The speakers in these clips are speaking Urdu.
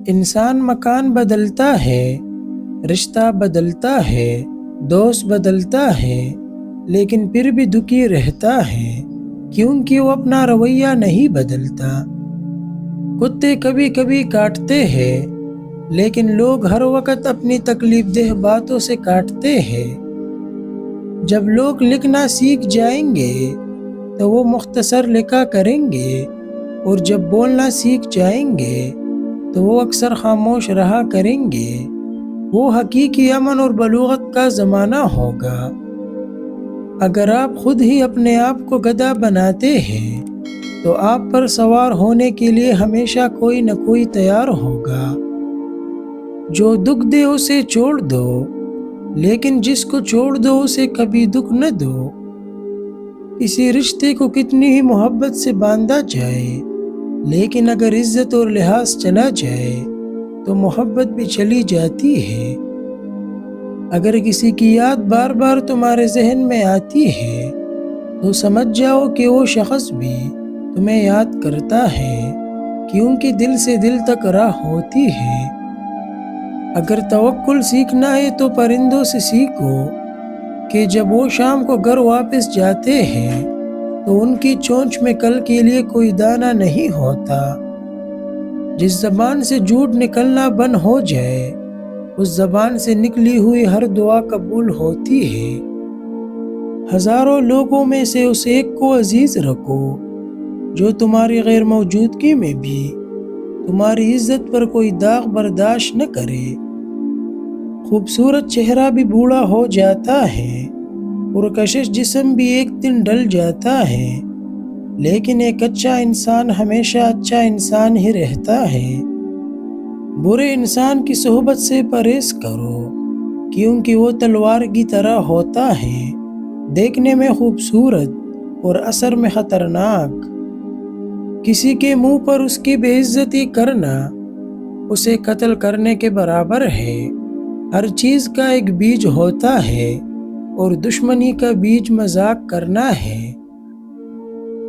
انسان مکان بدلتا ہے، رشتہ بدلتا ہے، دوست بدلتا ہے، لیکن پھر بھی دکھی رہتا ہے کیونکہ وہ اپنا رویہ نہیں بدلتا۔ کتے کبھی کبھی کاٹتے ہیں، لیکن لوگ ہر وقت اپنی تکلیف دہ باتوں سے کاٹتے ہیں۔ جب لوگ لکھنا سیکھ جائیں گے تو وہ مختصر لکھا کریں گے، اور جب بولنا سیکھ جائیں گے تو وہ اکثر خاموش رہا کریں گے۔ وہ حقیقی امن اور بلوغت کا زمانہ ہوگا۔ اگر آپ خود ہی اپنے آپ کو گدھا بناتے ہیں تو آپ پر سوار ہونے کے لیے ہمیشہ کوئی نہ کوئی تیار ہوگا۔ جو دکھ دے اسے چھوڑ دو، لیکن جس کو چھوڑ دو اسے کبھی دکھ نہ دو۔ کسی رشتے کو کتنی ہی محبت سے باندھا جائے، لیکن اگر عزت اور لحاظ چلا جائے تو محبت بھی چلی جاتی ہے۔ اگر کسی کی یاد بار بار تمہارے ذہن میں آتی ہے تو سمجھ جاؤ کہ وہ شخص بھی تمہیں یاد کرتا ہے، کیونکہ دل سے دل تک راہ ہوتی ہے۔ اگر توکل سیکھنا ہے تو پرندوں سے سیکھو کہ جب وہ شام کو گھر واپس جاتے ہیں تو ان کی چونچ میں کل کے لیے کوئی دانہ نہیں ہوتا۔ جس زبان سے جھوٹ نکلنا بند ہو جائے، اس زبان سے نکلی ہوئی ہر دعا قبول ہوتی ہے۔ ہزاروں لوگوں میں سے اس ایک کو عزیز رکھو جو تمہاری غیر موجودگی میں بھی تمہاری عزت پر کوئی داغ برداشت نہ کرے۔ خوبصورت چہرہ بھی بوڑھا ہو جاتا ہے، اور کشش جسم بھی ایک دن ڈل جاتا ہے، لیکن ایک اچھا انسان ہمیشہ اچھا انسان ہی رہتا ہے۔ برے انسان کی صحبت سے پرہیز کرو، کیونکہ وہ تلوار کی طرح ہوتا ہے، دیکھنے میں خوبصورت اور اثر میں خطرناک۔ کسی کے منہ پر اس کی بے عزتی کرنا اسے قتل کرنے کے برابر ہے۔ ہر چیز کا ایک بیج ہوتا ہے، اور دشمنی کا بیج مذاق کرنا ہے۔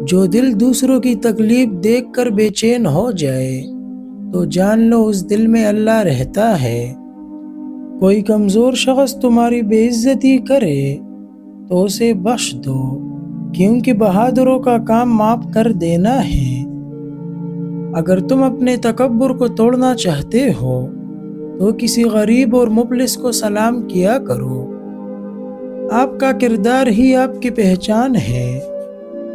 جو دل دوسروں کی تکلیف دیکھ کر بے چین ہو جائے تو جان لو اس دل میں اللہ رہتا ہے۔ کوئی کمزور شخص تمہاری بے عزتی کرے تو اسے بخش دو، کیونکہ بہادروں کا کام معاف کر دینا ہے۔ اگر تم اپنے تکبر کو توڑنا چاہتے ہو تو کسی غریب اور مفلس کو سلام کیا کرو۔ آپ کا کردار ہی آپ کی پہچان ہے،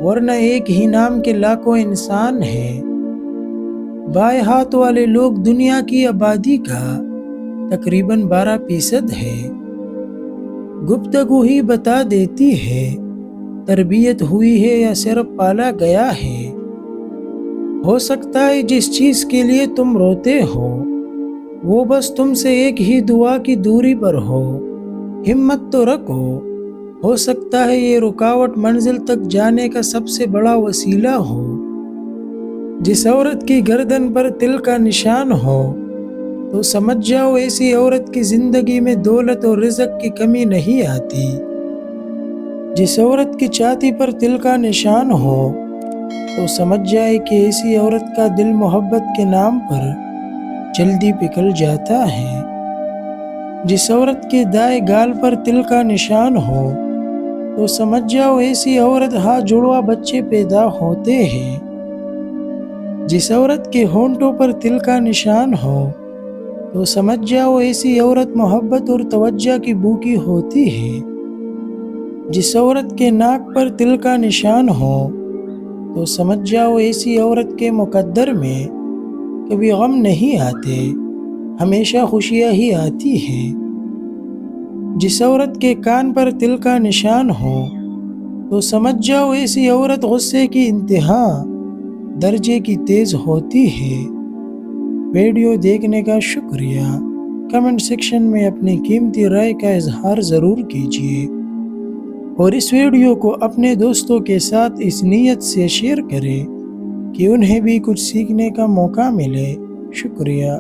ورنہ ایک ہی نام کے لاکھوں انسان ہیں۔ بائیں ہاتھ والے لوگ دنیا کی آبادی کا تقریباً 12% ہے۔ گفتگو ہی بتا دیتی ہے تربیت ہوئی ہے یا صرف پالا گیا ہے۔ ہو سکتا ہے جس چیز کے لیے تم روتے ہو وہ بس تم سے ایک ہی دعا کی دوری پر ہو۔ ہمت تو رکھو، ہو سکتا ہے یہ رکاوٹ منزل تک جانے کا سب سے بڑا وسیلہ ہو۔ جس عورت کی گردن پر تل کا نشان ہو تو سمجھ جاؤ ایسی عورت کی زندگی میں دولت اور رزق کی کمی نہیں آتی۔ جس عورت کی چھاتی پر تل کا نشان ہو تو سمجھ جائے کہ ایسی عورت کا دل محبت کے نام پر جلدی پگھل جاتا ہے۔ جس عورت کے دائیں گال پر تل کا نشان ہو تو سمجھ جاؤ ایسی عورت ہاں جڑواں بچے پیدا ہوتے ہیں۔ جس عورت کے ہونٹوں پر تل کا نشان ہو تو سمجھ جاؤ ایسی عورت محبت اور توجہ کی بھوکی ہوتی ہے۔ جس عورت کے ناک پر تل کا نشان ہو تو سمجھ جاؤ ایسی عورت کے مقدر میں کبھی غم نہیں آتے، ہمیشہ خوشیاں ہی آتی ہیں۔ جس عورت کے کان پر تل کا نشان ہو تو سمجھ جاؤ ایسی عورت غصے کی انتہا درجے کی تیز ہوتی ہے۔ ویڈیو دیکھنے کا شکریہ۔ کمنٹ سیکشن میں اپنی قیمتی رائے کا اظہار ضرور کیجیے، اور اس ویڈیو کو اپنے دوستوں کے ساتھ اس نیت سے شیئر کریں کہ انہیں بھی کچھ سیکھنے کا موقع ملے۔ شکریہ۔